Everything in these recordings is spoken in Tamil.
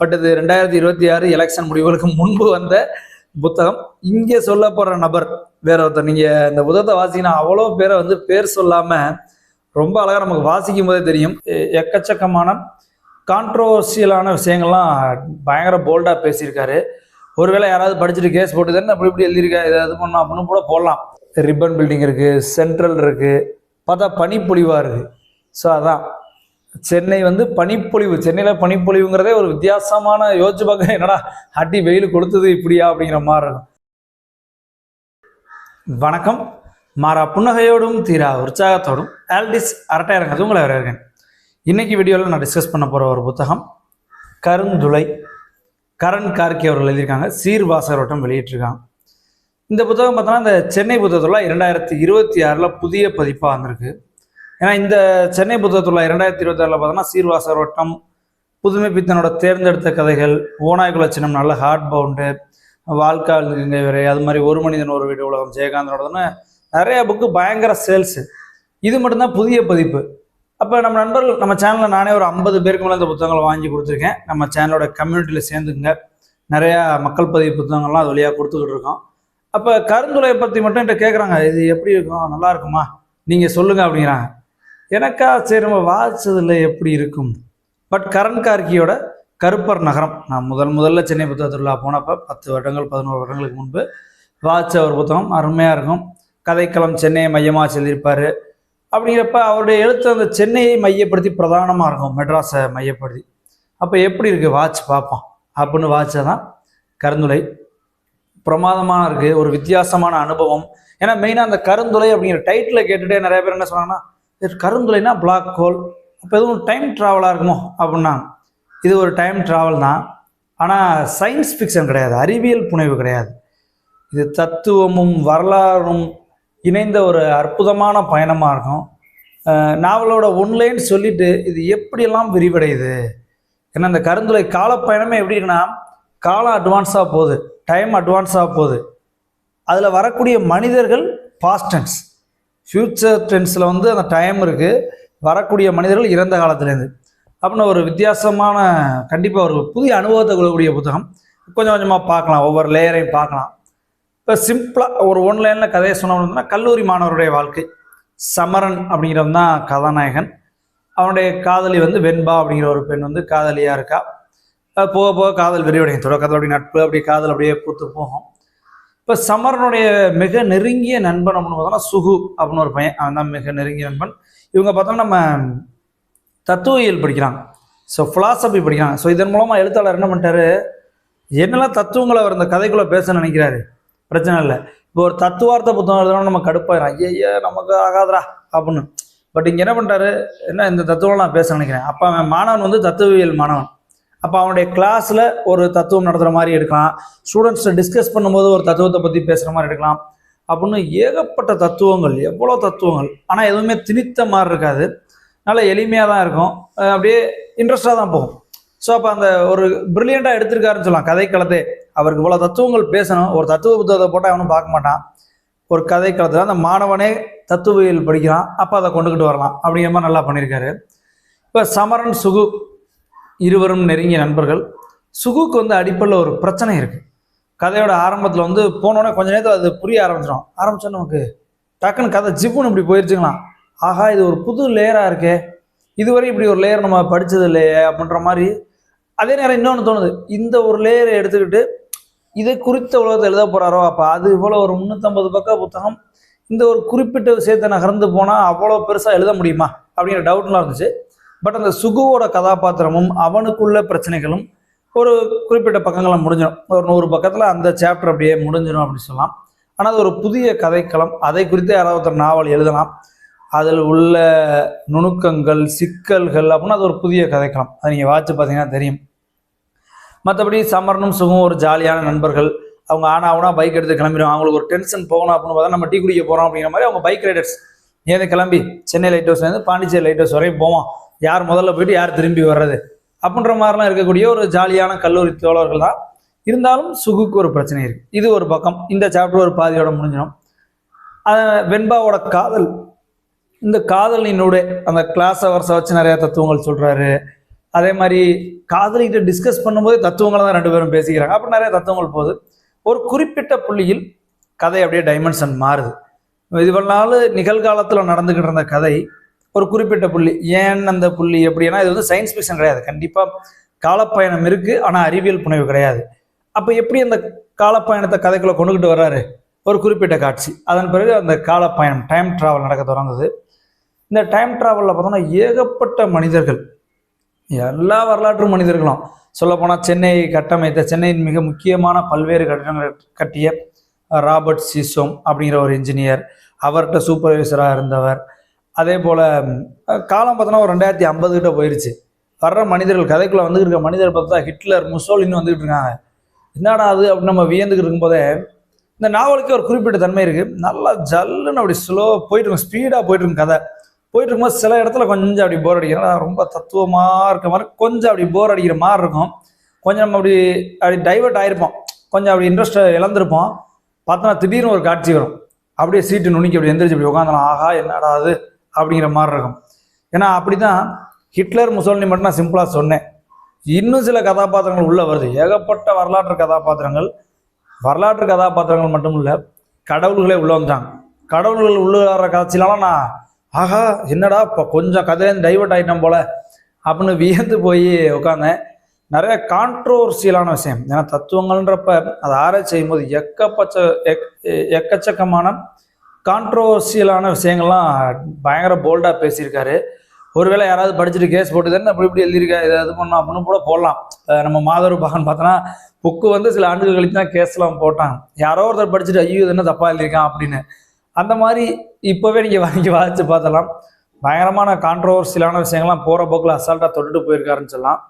பட் இது 2026 எலெக்ஷன் முடிவுகளுக்கு முன்பு வந்த புத்தகம். இங்கே சொல்லப்படுற நபர் வேற ஒருத்தர். நீங்க இந்த புத்தகத்தை வாசிங்கன்னா அவ்வளோ பேரை வந்து பேர் சொல்லாம ரொம்ப அழகா நமக்கு வாசிக்கும் போதே தெரியும். எக்கச்சக்கமான கான்ட்ரோவர்சியலான விஷயங்கள்லாம் பயங்கர போல்டா பேசியிருக்காரு. ஒருவேளை யாராவது படிச்சுட்டு கேஸ் போட்டு தானே அப்படி இப்படி எழுதியிருக்கா, இதை இது பண்ணோம் அப்படின்னு கூட போடலாம். ரிப்பன் பில்டிங் இருக்கு, சென்ட்ரல் இருக்கு, பார்த்தா பனிப்பொழிவா இருக்கு. ஸோ அதான் சென்னை வந்து பனிப்பொழிவு, சென்னையில் பனிப்பொழிவுங்கிறதே ஒரு வித்தியாசமான யோசிச்சு பார்க்க, என்னடா அடி வெயில் கொடுத்தது இப்படியா அப்படிங்கிற மாதிரி இருக்கும். வணக்கம். மாறா புன்னகையோடும் தீரா உற்சாகத்தோடும் ஆல்டிஸ் அரட்டையரங்கது உங்களை வரவேற்கிறேன். இன்னைக்கு வீடியோவில் நான் டிஸ்கஸ் பண்ண போகிற ஒரு புத்தகம் கருந்துளை. கரண் கார்கி அவர்கள் எழுதியிருக்காங்க, சீர்வாசகரோட்டம் வெளியிட்டிருக்காங்க. இந்த புத்தகம் பார்த்தோன்னா இந்த சென்னை புத்தகத்தில் 2026 புதிய பதிப்பாக வந்திருக்கு. ஏன்னா இந்த சென்னை புத்தகத்தில் 2026 பார்த்தோன்னா சீர்வாசகரோட்டம், புதுமை பித்தனோட தேர்ந்தெடுத்த கதைகள், ஓநாய்குல சின்னம், நல்ல ஹார்ட் பவுண்டு, வாழ்க்கால் வரை, அது மாதிரி ஒரு மனிதன் ஒரு வீடு உலகம், ஜெயகாந்தனோடதுன்னு நிறைய புக்கு பயங்கர சேல்ஸு. இது மட்டும்தான் புதிய பதிப்பு. அப்போ நம்ம நண்பர்கள், நம்ம சேனலில் நானே ஒரு 50 பேருக்கு மேலே இந்த புத்தகங்களை வாங்கி கொடுத்துருக்கேன். நம்ம சேனலோட கம்யூனிட்டியில் சேர்ந்துங்க நிறையா மக்கள் பதிவு புத்தகங்கள்லாம் அது வழியாக கொடுத்துக்கிட்டு இருக்கோம். அப்போ கருந்துளையை பற்றி மட்டும் என்கிட்ட கேட்குறாங்க, இது எப்படி இருக்கும், நல்லா இருக்குமா, நீங்கள் சொல்லுங்கள் அப்படிங்கிறாங்க. எனக்கா சரி நம்ம வாசிச்சதில் எப்படி இருக்கும். பட் கரண் கார்கியோட கருப்பர் நகரம் நான் முதல்ல சென்னை புத்தக திருவிழா போனப்போ 10 வருடங்கள் 11 வருடங்களுக்கு முன்பு வாசிச்ச ஒரு புத்தகம். அருமையாக இருக்கும். கதைக்களம் சென்னையை மையமாக சொல்லியிருப்பார். அப்படிங்கிறப்ப அவருடைய எழுத்து அந்த சென்னையை மையப்படுத்தி பிரதானமாக இருக்கும், மெட்ராஸை மையப்படுத்தி. அப்போ எப்படி இருக்குது வாட்ச் பார்ப்போம் அப்படின்னு வாட்சதான் கருந்துளை. பிரமாதமாக இருக்குது, ஒரு வித்தியாசமான அனுபவம். ஏன்னா மெயினாக அந்த கருந்துளை அப்படிங்கிற டைட்டில் கேட்டுகிட்டே நிறைய பேர் என்ன சொன்னாங்கன்னா, கருந்துளைனா பிளாக் ஹோல், அப்போ எதுவும் டைம் ட்ராவலாக இருக்குமோ அப்படின்னா. இது ஒரு டைம் ட்ராவல் தான், ஆனால் சயின்ஸ் ஃபிக்ஷன் கிடையாது, அறிவியல் புனைவு கிடையாது. இது தத்துவமும் வரலாறும் இணைந்த ஒரு அற்புதமான பயணமாக இருக்கும். நாவலோட ஒன்லைன் சொல்லிட்டு இது எப்படியெல்லாம் விரிவடையுது. ஏன்னா இந்த கருந்துளை காலப்பயணமே எப்படி இருக்குன்னா, காலம் அட்வான்ஸாக போகுது, டைம் அட்வான்ஸாக போகுது. அதில் வரக்கூடிய மனிதர்கள் பாஸ்ட் டென்ஸ், ஃப்யூச்சர் டென்ஸில் வந்து அந்த டைம் இருக்குது. வரக்கூடிய மனிதர்கள் இறந்த காலத்துலேருந்து அப்படின்னு ஒரு வித்தியாசமான, கண்டிப்பாக ஒரு புதிய அனுபவத்தை கொடுக்கக்கூடிய புத்தகம். கொஞ்சம் கொஞ்சமாக பார்க்கலாம், ஒவ்வொரு லேயரையும் பார்க்கலாம். இப்போ சிம்பிளாக ஒரு ஒன்லைனில் கதையை சொன்னோம்னா, கல்லூரி மாணவருடைய வாழ்க்கை. சமரன் அப்படிங்கிறவன் தான் கதாநாயகன். அவனுடைய காதலி வந்து வெண்பா அப்படிங்கிற ஒரு பெண் வந்து காதலியாக இருக்கா. போக போக காதல் விரிவடையும், தொடக்கத்தில் அப்படி நட்பு, அப்படி காதல் அப்படியே பூத்து போகும். இப்போ சமரனுடைய மிக நெருங்கிய நண்பன் அப்படின்னு பார்த்தோம்னா சுகு அப்படின்னு ஒரு பையன், அவன் தான் மிக நெருங்கிய நண்பன். இவங்க பார்த்தோம்னா நம்ம தத்துவியல் படிக்கிறாங்க, ஸோ ஃபிலாசபி படிக்கிறாங்க. ஸோ இதன் மூலமாக எழுத்தாளர் என்ன பண்ணிட்டாரு, என்னெல்லாம் தத்துவங்களை அவர் இந்த கதைக்குள்ளே பேச நினைக்கிறாரு, பிரச்சனை இல்லை. இப்போ ஒரு தத்துவார்த்த புத்தகம் எழுதணும் நம்ம கடுப்பாயிரும், ஐயா நமக்கு ஆகாதரா அப்படின்னு. பட் இங்கே என்ன பண்ணிட்டாரு, என்ன இந்த தத்துவம் நான் பேச நினைக்கிறேன். அப்போ அவன் மாணவன் வந்து தத்துவியல் மாணவன். அப்போ அவனுடைய கிளாஸில் ஒரு தத்துவம் நடத்துகிற மாதிரி எடுக்கலாம், ஸ்டூடெண்ட்ஸை டிஸ்கஸ் பண்ணும்போது ஒரு தத்துவத்தை பற்றி பேசுகிற மாதிரி எடுக்கலாம் அப்படின்னு ஏகப்பட்ட தத்துவங்கள், எவ்வளோ தத்துவங்கள். ஆனால் எதுவுமே திணித்த மாதிரி இருக்காது, நல்லா எளிமையாக தான் இருக்கும், அப்படியே இன்ட்ரெஸ்டாக தான் போகும். ஸோ அப்போ அந்த ஒரு பிரில்லியண்ட்டாக எடுத்திருக்காருன்னு சொல்லலாம் கதைக்களத்தை. அவருக்கு இவ்வளோ தத்துவங்கள் பேசணும், ஒரு தத்துவ புத்தகத்தை போட்டால் அவனும் பார்க்க மாட்டான். ஒரு கதைக்களத்தில் அந்த மாணவனே தத்துவியல் படிக்கிறான், அப்போ அதை கொண்டுக்கிட்டு வரலாம் அப்படிங்கிற மாதிரி நல்லா பண்ணியிருக்காரு. இப்போ சமரன் சுகு இருவரும் நெருங்கிய நண்பர்கள். சுகுக்கு வந்து அடிப்படையில் ஒரு பிரச்சனை இருக்குது. கதையோட ஆரம்பத்தில் வந்து போனோடனே கொஞ்ச நேரத்தில் அது புரிய ஆரம்பிச்சோம் நமக்கு டக்குன்னு கதை ஜிப்புன்னு இப்படி போயிடுச்சுங்களாம். ஆகா இது ஒரு புது லேயராக இருக்கே, இதுவரை இப்படி ஒரு லேயர் நம்ம படித்தது இல்லையே அப்படின்ற மாதிரி. அதே நேரம் இன்னொன்று தோணுது, இந்த ஒரு லேயரை எடுத்துக்கிட்டு இதை குறித்த உலகத்தை எழுத போகிறாரோ, அப்போ அது இவ்வளோ ஒரு 350 பக்க புத்தகம், இந்த ஒரு குறிப்பிட்ட விஷயத்தை நகர்ந்து போனால் அவ்வளோ பெருசாக எழுத முடியுமா அப்படிங்கிற டவுட்லாம் இருந்துச்சு. பட் அந்த சுகுவோட கதாபாத்திரமும் அவனுக்குள்ள பிரச்சனைகளும் ஒரு குறிப்பிட்ட பக்கங்களை முடிஞ்சிடும். ஒரு 100 பக்கத்தில் அந்த சாப்டர் அப்படியே முடிஞ்சிடும் அப்படின்னு சொல்லலாம். ஆனால் அது ஒரு புதிய கதைக்களம், அதை குறித்து யாராவது ஒருத்தர் நாவல் எழுதலாம். அதில் உள்ள நுணுக்கங்கள், சிக்கல்கள் அப்படின்னா அது ஒரு புதிய கதைக்களம். அதை நீங்கள் வாட்சி பார்த்தீங்கன்னா தெரியும். மற்றபடி சமரனும் சுகும் ஒரு ஜாலியான நண்பர்கள். அவங்க ஆனா பைக் எடுத்து கிளம்பிடுவோம். அவங்களுக்கு ஒரு டென்ஷன் போகணும் அப்படின்னு பார்த்தா நம்ம டீ குடிக்க போகிறோம் அப்படிங்கிற மாதிரி அவங்க பைக் ரைடர்ஸ் ஏது கிளம்பி சென்னை லைட் ஹவுஸ்லேருந்து பாண்டிச்சேரி லைட் ஹவுஸ் வரையும் போவோம், யார் முதல்ல போயிட்டு யார் திரும்பி வர்றது அப்படின்ற மாதிரிலாம் இருக்கக்கூடிய ஒரு ஜாலியான கல்லூரி தோழர்கள் தான். இருந்தாலும் சுகுக்கு ஒரு பிரச்சனை இருக்குது. இது ஒரு பக்கம். இந்த சாப்டர் ஒரு பாதியோட முடிஞ்சிடும். வெண்பாவோட காதல், இந்த காதலினோட அந்த கிளாஸ் அவர்ஸை வச்சு நிறைய தத்துவங்கள் சொல்கிறாரு. அதே மாதிரி காதலிக்கிட்ட டிஸ்கஸ் பண்ணும்போது தத்துவங்களை தான் 2 பேரும் பேசிக்கிறாங்க. அப்போ நிறைய தத்துவங்கள் போகுது. ஒரு குறிப்பிட்ட புள்ளியில் கதை அப்படியே டைமென்ஷன் மாறுது. இவ்வளவு நாள் நிகழ்காலத்தில் நடந்துகிட்டு இருந்த கதை ஒரு குறிப்பிட்ட புள்ளி, ஏன் அந்த புள்ளி எப்படின்னா, இது வந்து சயின்ஸ் ஃபிக்ஷன் கிடையாது, கண்டிப்பாக காலப்பயணம் இருக்கு, ஆனால் அறிவியல் புனைவு கிடையாது. அப்போ எப்படி அந்த காலப்பயணத்தை கதைக்குள்ள கொண்டுகிட்டு வர்றாரு, ஒரு குறிப்பிட்ட காட்சி, அதன் பிறகு அந்த காலப்பயணம் டைம் டிராவல் நடக்க தொடங்குது. இந்த டைம் டிராவலில் பார்த்தோம்னா ஏகப்பட்ட மனிதர்கள், எல்லா வரலாற்று மனிதர்களும், சொல்லப்போனால் சென்னையின் மிக முக்கியமான பல்வேறு கட்டடங்கள் கட்டிய ராபர்ட் சீசோம் அப்படிங்கிற ஒரு இன்ஜினியர், அவர்கிட்ட சூப்பர்வைசராக இருந்தவர். அதே போல் காலம் பார்த்தோன்னா ஒரு 2050 கிட்ட போயிடுச்சு. வர்ற மனிதர்கள், கதைக்குள்ளே வந்துக்கிட்டு இருக்க மனிதர் பார்த்தா ஹிட்லர், முசோலின்னு வந்துக்கிட்டு இருக்காங்க. என்னடா அது அப்படின்னு நம்ம வியந்துக்கிட்டு இருக்கும்போதே இந்த நாவலுக்கு ஒரு குறிப்பிட்ட தன்மை இருக்குது. நல்லா ஜல்லுன்னு அப்படி ஸ்லோவாக போயிட்டுருக்கும், ஸ்பீடாக போயிட்டுருக்கும். கதை போயிட்டு இருக்கும்போது சில இடத்துல கொஞ்சம் அப்படி போர் அடிக்கிறேன், ரொம்ப தத்துவமாக இருக்க மாதிரி கொஞ்சம் அப்படி போர் அடிக்கிற மாதிரி இருக்கும். கொஞ்சம் நம்ம அப்படி டைவர்ட் ஆகிருப்போம், கொஞ்சம் அப்படி இன்ட்ரெஸ்ட்டை இழந்திருப்போம். பார்த்தோன்னா திடீர்னு ஒரு காட்சி வரும், அப்படியே சீட்டு நுணுக்கி அப்படி எந்திரிச்சு அப்படி உட்காந்துலாம், ஆஹா என்னடா அது அப்படிங்கிற மாதிரி இருக்கும். ஏன்னா அப்படி தான் ஹிட்லர் முசோலினி மட்டும் நான் சிம்பிளாக சொன்னேன். இன்னும் சில கதாபாத்திரங்கள் உள்ளே வருது, ஏகப்பட்ட வரலாற்று கதாபாத்திரங்கள் மட்டும் இல்லை, கடவுள்களே உள்ளே வந்துட்டாங்க. கடவுள்கள் உள்ள வர்ற காட்சியிலாம் நான் ஆஹா என்னடா இப்போ கொஞ்சம் கதையிலேருந்து டைவர்ட் ஆகிட்டோம் போல அப்படின்னு வியந்து போய் உட்காந்தேன். நிறைய கான்ட்ரோவர்சியலான விஷயம், ஏன்னா தத்துவங்கள்ன்றப்ப அதை ஆராய்ச்சி செய்யும்போது எக்கச்சக்கமான கான்ட்ரோவர்சியலான விஷயங்கள்லாம் பயங்கர போல்டாக பேசியிருக்காரு. ஒருவேளை யாராவது படிச்சுட்டு கேஸ் போட்டு தானே அப்படி இப்படி எழுதியிருக்கா, இதை இது பண்ணோம் அப்படின்னு கூட போடலாம். நம்ம மாதரு பகன் பார்த்தோன்னா புக்கு வந்து சில ஆண்டுகள் கழித்து தான் கேஸ்லாம் போட்டாங்க. யாரோ ஒருத்தர் படிச்சுட்டு ஐயோ இது என்ன தப்பாக எழுதியிருக்கான் அப்படின்னு. அந்த மாதிரி இப்போவே நீங்கள் வாசித்து பார்த்தலாம். பயங்கரமான கான்ட்ரோவர்சியலான விஷயங்கள்லாம் போகிற போக்கில் அசால்ட்டாக தொட்டுட்டு போயிருக்காருன்னு சொல்லலாம்.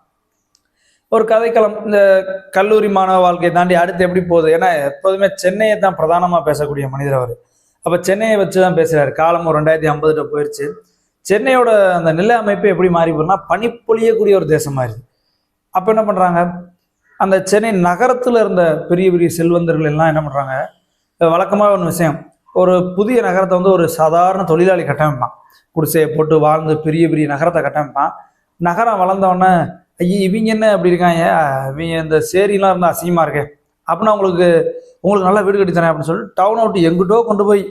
ஒரு கதைக்களம், இந்த கல்லூரி மாணவ வாழ்க்கையை தாண்டி அடுத்து எப்படி போகுது, ஏன்னா எப்போதுமே சென்னையை தான் பிரதானமாக பேசக்கூடிய மனிதர் அவர். அப்போ சென்னையை வச்சு தான் பேசுகிறாரு. காலம் ஒரு 2050 போயிடுச்சு. சென்னையோட அந்த நில அமைப்பு எப்படி மாறி போகுதுன்னா, பனிப்பொழியக்கூடிய ஒரு தேசம் மாறிடுது. அப்போ என்ன பண்ணுறாங்க, அந்த சென்னை நகரத்தில் இருந்த பெரிய பெரிய செல்வந்தர்கள் எல்லாம் என்ன பண்ணுறாங்க, வழக்கமாக ஒரு விஷயம், ஒரு புதிய நகரத்தை வந்து ஒரு சாதாரண தொழிலாளி கட்டமைப்பான், குடிசையை போட்டு வாழ்ந்து பெரிய பெரிய நகரத்தை கட்டமைப்பான். நகரம் வளர்ந்தவொடனே ஐயோ இவங்க என்ன அப்படி இருக்காங்க, இவங்க இந்த சேரிலாம் இருந்தால் அசிங்கமாக இருக்கே அப்படின்னா உங்களுக்கு நல்லா வீடு கட்டி தரேன் அப்படின்னு சொல்லிட்டு டவுன் அவுட்டு எங்கிட்டோ கொண்டு போய்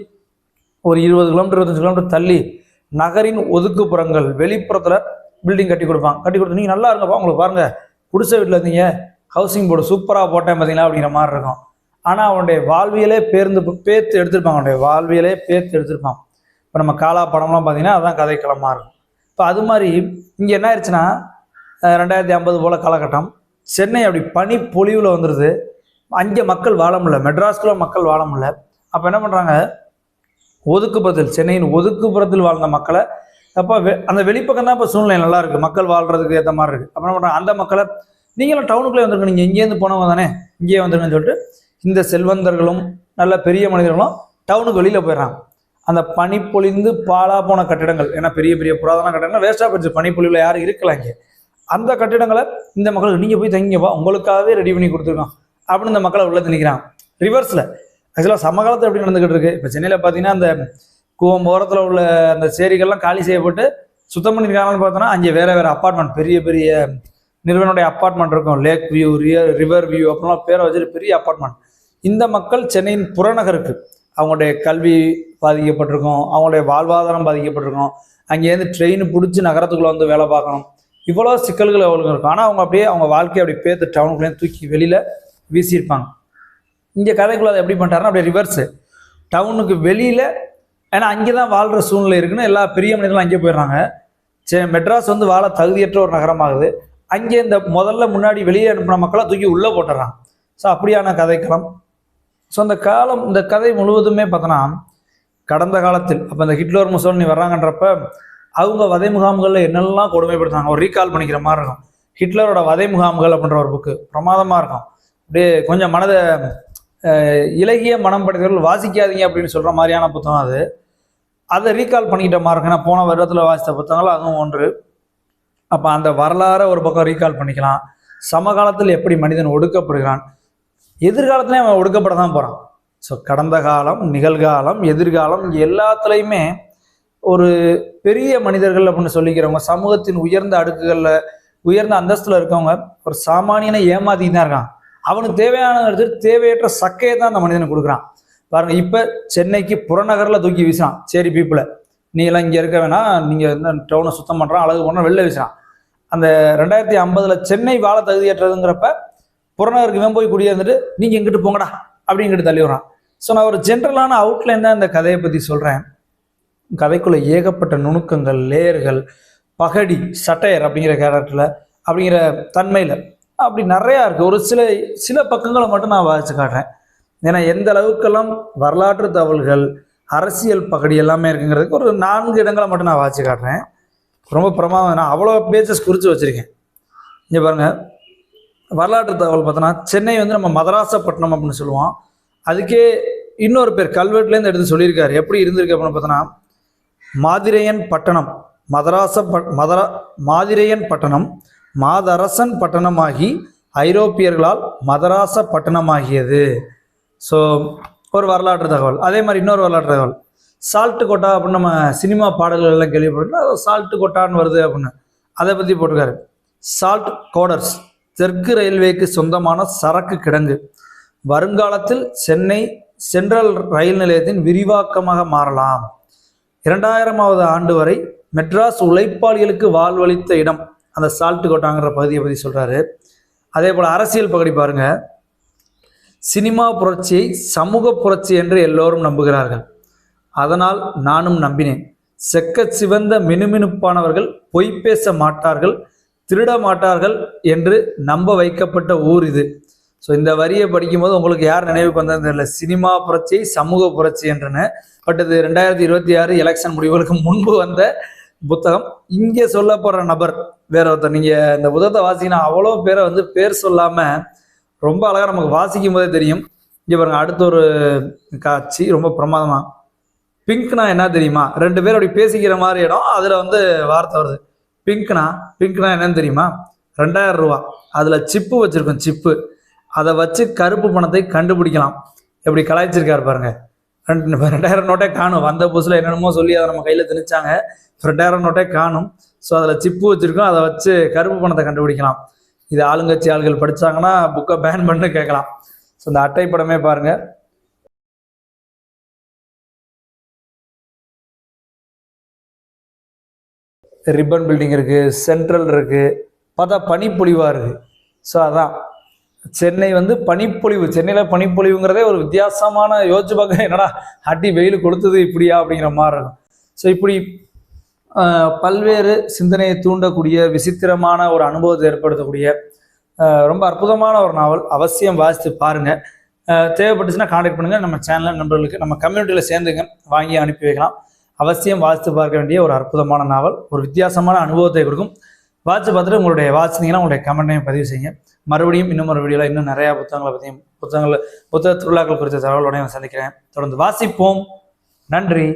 ஒரு 20 கிலோமீட்டர் 25 கிலோமீட்டர் தள்ளி நகரின் ஒதுக்குப்புறங்கள் வெளிப்புறத்தில் பில்டிங் கட்டி கொடுப்பாங்க. கட்டி கொடுத்து நீங்கள் நல்லா இருங்கப்பா, உங்களுக்கு பாருங்கள் குடிசை வீட்டில் இருந்தீங்க, ஹவுசிங் போர்டு சூப்பராக போட்டேன் பார்த்தீங்களா அப்படிங்கிற மாதிரி இருக்கும். ஆனால் அவனுடைய வாழ்வியலே பேர்த்து எடுத்திருப்பான். இப்போ நம்ம காலா படம்லாம் பார்த்தீங்கன்னா அதுதான் கதைக்களமாக இருக்கும். இப்போ அது மாதிரி இங்கே என்ன ஆயிடுச்சுன்னா 2050 போல் காலகட்டம், சென்னை அப்படி பனி பொழிவில் வந்துடுது. அங்கே மக்கள் வாழ முடியல, மெட்ராஸ்குள்ள மக்கள் வாழ முடியல. அப்போ என்ன பண்ணுறாங்க, ஒதுக்குப்புறத்தில், சென்னையின் ஒதுக்குப்புறத்தில் வாழ்ந்த மக்களை, அப்போ அந்த வெளிப்பக்கம் தான் இப்போ சூழ்நிலை நல்லா இருக்குது, மக்கள் வாழ்கிறதுக்கு ஏற்ற மாதிரி இருக்குது. அப்போ என்ன பண்ணுறாங்க, அந்த மக்களை நீங்களும் டவுனுக்குள்ளே வந்துருங்க, நீங்கள் இங்கேருந்து போனவங்க தானே இங்கேயே வந்துருங்கன்னு சொல்லிட்டு இந்த செல்வந்தர்களும் நல்ல பெரிய மனிதர்களும் டவுனுக்கு வெளியில் போயிடுறாங்க. அந்த பனி பொழிந்து பாழா போன கட்டிடங்கள், ஏன்னா பெரிய பெரிய புராதன கட்டிடங்கள் வேஸ்ட்டாக போயிடுச்சு, பனிப்பொழிவில் யாரும் இருக்கலாம் இங்கே, அந்த கட்டிடங்களை இந்த மக்களுக்கு நீங்கள் போய் தங்கிங்கப்பா, உங்களுக்காகவே ரெடி பண்ணி கொடுத்துருக்கோம் அப்படின்னு இந்த மக்களை உள்ளே திணிக்கிறாங்க. ரிவர்ஸில் ஆக்சுவலாக சமகாலத்தில் எப்படி நடந்துக்கிட்டு இருக்கு, இப்போ சென்னையில் பார்த்தீங்கன்னா அந்த கூவம் ஓரத்தில் உள்ள அந்த சேரிகள்லாம் காலி செய்யப்பட்டு சுத்தம் பண்ணியிருக்காங்கன்னு பார்த்தோன்னா அங்கே வேறு அப்பார்ட்மெண்ட், பெரிய பெரிய நிறுவனுடைய அப்பார்ட்மெண்ட் இருக்கும், லேக் வியூ, ரிவர் வியூ அப்படிலாம் பேரை வச்சுட்டு பெரிய அப்பார்ட்மெண்ட். இந்த மக்கள் சென்னையின் புறநகருக்கு, அவங்களுடைய கல்வி பாதிக்கப்பட்டிருக்கும், அவங்களுடைய வாழ்வாதாரம் பாதிக்கப்பட்டிருக்கும், அங்கேருந்து ட்ரெயின் பிடிச்சி நகரத்துக்குள்ளே வந்து வேலை பார்க்கணும், இவ்வளோ சிக்கல்கள் அவங்களுக்கு இருக்கும். ஆனால் அவங்க அப்படியே அவங்க வாழ்க்கையை அப்படி பேர்த்து டவுனுக்குள்ளே தூக்கி வெளியில் வீசியிருப்பாங்க. இங்கே கதைக்குள்ள அதை எப்படி பண்ணிட்டாருன்னா அப்படியே ரிவர்ஸு, டவுனுக்கு வெளியில், ஏன்னா அங்கே தான் வாழ்கிற சூழ்நிலை இருக்குன்னு எல்லா பெரிய மனிதர்களும் அங்கே போயிடுறாங்க. மெட்ராஸ் வந்து வாழ தகுதியற்ற ஒரு நகரமாகுது. அங்கே இந்த முதல்ல முன்னாடி வெளியே அனுப்பின மக்களை தூக்கி உள்ளே போட்டுறாங்க. ஸோ அப்படியான கதைக்களம். ஸோ இந்த கதை முழுவதுமே பார்த்தோன்னா கடந்த காலத்தில், அப்போ இந்த ஹிட்லர் முசோலினி வர்றாங்கன்றப்ப அவங்க வதை முகாம்களில் என்னெல்லாம் கொடுமைப்படுத்தாங்க ஒரு ரீகால் பண்ணிக்கிற மாதிரி இருக்கும். ஹிட்லரோட வதை முகாம்கள் அப்படின்ற ஒரு புக்கு பிரமாதமாக இருக்கும். அப்படியே கொஞ்சம் மனதை இலகிய மனம் படைத்தவர்கள் வாசிக்காதீங்க அப்படின்னு சொல்கிற மாதிரியான புத்தகம் அது. அதை ரீகால் பண்ணிக்கிட்ட மாதிரி இருக்கும். ஏன்னா போன வருடத்தில் வாசித்த புத்தகங்கள் அதுவும் ஒன்று. அப்போ அந்த வரலாறை ஒரு பக்கம் ரீகால் பண்ணிக்கலாம். சமகாலத்தில் எப்படி மனிதன் ஒடுக்கப்படுகிறான், எதிர்காலத்துலேயும் அவன் ஒடுக்கப்பட தான் போகிறான். ஸோ கடந்த காலம், நிகழ்காலம், எதிர்காலம் எல்லாத்துலேயுமே ஒரு பெரிய மனிதர்கள் அப்படின்னு சொல்லிக்கிறவங்க, சமூகத்தின் உயர்ந்த அடுக்குகளில் உயர்ந்த அந்தஸ்துல இருக்கவங்க ஒரு சாமானியனை ஏமாத்திட்டு தான் இருக்கான். அவனுக்கு தேவையானது தேவையற்ற சக்கையை தான் அந்த மனிதனுக்கு கொடுக்குறான். பாருங்க, இப்ப சென்னைக்கு புறநகர்ல தூக்கி வீசுறான். சரி பீப்புளை, நீ எல்லாம் இங்க இருக்க வேணாம், நீங்க டவுனை சுத்தம் பண்றான், அழகு பண்ண வெளில வீசுறான். அந்த 2050 சென்னை வாழ தகுதியற்றதுங்கிறப்ப புறநகருக்கு இவன் போய் குடியிருந்துட்டு நீங்க எங்கிட்டு போங்கடா அப்படிங்கிட்டு தள்ளி விடுறான். ஸோ நான் ஒரு ஜென்ரலான அவுட்லைன் தான் இந்த கதையை பத்தி சொல்றேன். கதைக்குள்ள ஏகப்பட்ட நுணுக்கங்கள், லேயர்கள், பகடி, சட்டையர் அப்படிங்கிற கேரக்டர்ல, அப்படிங்கிற தன்மையில அப்படி நிறையா இருக்கு. ஒரு சில பக்கங்களை மட்டும் நான் வாசிச்சு காட்டுறேன். ஏன்னா எந்த அளவுக்கெல்லாம் வரலாற்று தகவல்கள், அரசியல் பகடி எல்லாமே இருக்குங்கிறதுக்கு ஒரு 4 இடங்களை மட்டும் நான் வாசிச்சு காட்டுறேன். ரொம்ப பிரமாதம். நான் அவ்வளோ பேஜஸ் குறித்து வச்சிருக்கேன். இங்கே பாருங்க, வரலாற்று தகவல் பார்த்தோன்னா சென்னை வந்து நம்ம மதராசப்பட்டினம் அப்படின்னு சொல்லுவோம். அதுக்கே இன்னொரு பேர் கல்வெட்டுலேருந்து எடுத்து சொல்லியிருக்காரு. எப்படி இருந்திருக்கு அப்படின்னு பார்த்தோன்னா, மாதிரையன் பட்டணம், மாதிரையன் பட்டணம் மாதரசன் பட்டணமாகி ஐரோப்பியர்களால் மதராச பட்டணமாகியது. ஸோ ஒரு வரலாற்று தகவல். அதே மாதிரி இன்னொரு வரலாற்று தகவல், சால்ட்டு கொட்டா அப்படின்னு நம்ம சினிமா பாடல்கள் எல்லாம் கேள்விப்பட்டோம். சால்ட்டு கொட்டான்னு வருது அப்படின்னு அதை பற்றி போட்டிருக்காரு. சால்ட் கோடர்ஸ் தெற்கு ரயில்வேக்கு சொந்தமான சரக்கு கிடங்கு, வருங்காலத்தில் சென்னை சென்ட்ரல் ரயில் நிலையத்தின் விரிவாக்கமாக மாறலாம். 2000ஆவது ஆண்டு வரை மெட்ராஸ் உழைப்பாளிகளுக்கு வாழ்வளித்த இடம் அந்த சால்ட்டு கோட்டாங்கிற பகுதியை பற்றி சொல்றாரு. அதே போல் அரசியல் பகுதி பாருங்க, சினிமா புரட்சியை சமூக புரட்சி என்று எல்லோரும் நம்புகிறார்கள், அதனால் நானும் நம்பினேன். செக்க சிவந்த மினுமினுப்பானவர்கள் பொய் பேச மாட்டார்கள், திருட மாட்டார்கள் என்று நம்ப வைக்கப்பட்ட ஊர் இது. ஸோ இந்த வரியை படிக்கும்போது உங்களுக்கு யார் நினைவுக்கு வந்தது தெரியல, சினிமா புரட்சி சமூக புரட்சி என்றுன்னு. பட் இது 2026 எலெக்ஷன் முடிவுகளுக்கு முன்பு வந்த புத்தகம். இங்கே சொல்லப்படுற நபர் வேற ஒருத்தர். நீங்க இந்த புத்தகத்தை வாசிங்கன்னா அவ்வளோ பேரை வந்து பேர் சொல்லாம ரொம்ப அழகா நமக்கு வாசிக்கும் போதே தெரியும். இங்கே பாருங்க, அடுத்த ஒரு காட்சி ரொம்ப பிரமாதமா. பிங்க்னா என்ன தெரியுமா? 2 பேர் அப்படி பேசிக்கிற மாதிரி இடம், அதுல வந்து வார்த்தை வருது பிங்க்னா. பிங்க்னா என்னன்னு தெரியுமா? 2000 ரூபா, அதுல சிப்பு வச்சிருக்கோம், சிப்பு. அதை வச்சு கருப்பு பணத்தை கண்டுபிடிக்கலாம். எப்படி கலாய்ச்சிருக்காரு பாருங்க. 2000 நோட்டே காணும். வந்த புதுசுல என்னென்னமோ சொல்லி அதை நம்ம கையில திணிச்சாங்க. 2000 நோட்டே காணும். ஸோ அதில் சிப்பு வச்சிருக்கோம், அதை வச்சு கருப்பு பணத்தை கண்டுபிடிக்கலாம். இது ஆளுங்கட்சி ஆள்கள் படிச்சாங்கன்னா புக்கை பேன் பண்ணி கேட்கலாம். ஸோ இந்த அட்டை படமே பாருங்க. ரிப்பன் பில்டிங் இருக்கு, சென்ட்ரல் இருக்கு, பார்த்தா பனிப்பொழிவா இருக்கு. ஸோ அதான் சென்னை வந்து பனிப்பொழிவு. சென்னையில் பனிப்பொழிவுங்கிறதே ஒரு வித்தியாசமான, யோசிச்சு பார்க்க என்னடா அடி வெயில் கொடுத்தது இப்படியா அப்படிங்கிற மாதிரி இருக்கும். ஸோ இப்படி பல்வேறு சிந்தனையை தூண்டக்கூடிய, விசித்திரமான ஒரு அனுபவத்தை ஏற்படுத்தக்கூடிய ரொம்ப அற்புதமான ஒரு நாவல். அவசியம் வாசித்து பாருங்க. தேவைப்பட்டுச்சுன்னா கான்டாக்ட் பண்ணுங்க. நம்ம சேனல் நண்பர்களுக்கு, நம்ம கம்யூனிட்டியில் சேர்ந்துங்க, வாங்கி அனுப்பி வைக்கலாம். அவசியம் வாசித்து பார்க்க வேண்டிய ஒரு அற்புதமான நாவல். ஒரு வித்தியாசமான அனுபவத்தை கொடுக்கும். வாட்சி பார்த்துட்டு உங்களுடைய வாசினீங்கன்னா உங்களுடைய கமெண்ட்டையும் பதிவு செய்யுங்க. மறுபடியும் இன்னும் ஒரு வீடியோவில் இன்னும் நிறையா புத்தகங்களை பற்றியும் புத்தக திருவிழாக்கள் குறித்த தகவலோடையும் சந்திக்கிறேன். தொடர்ந்து வாசிப்போம். நன்றி.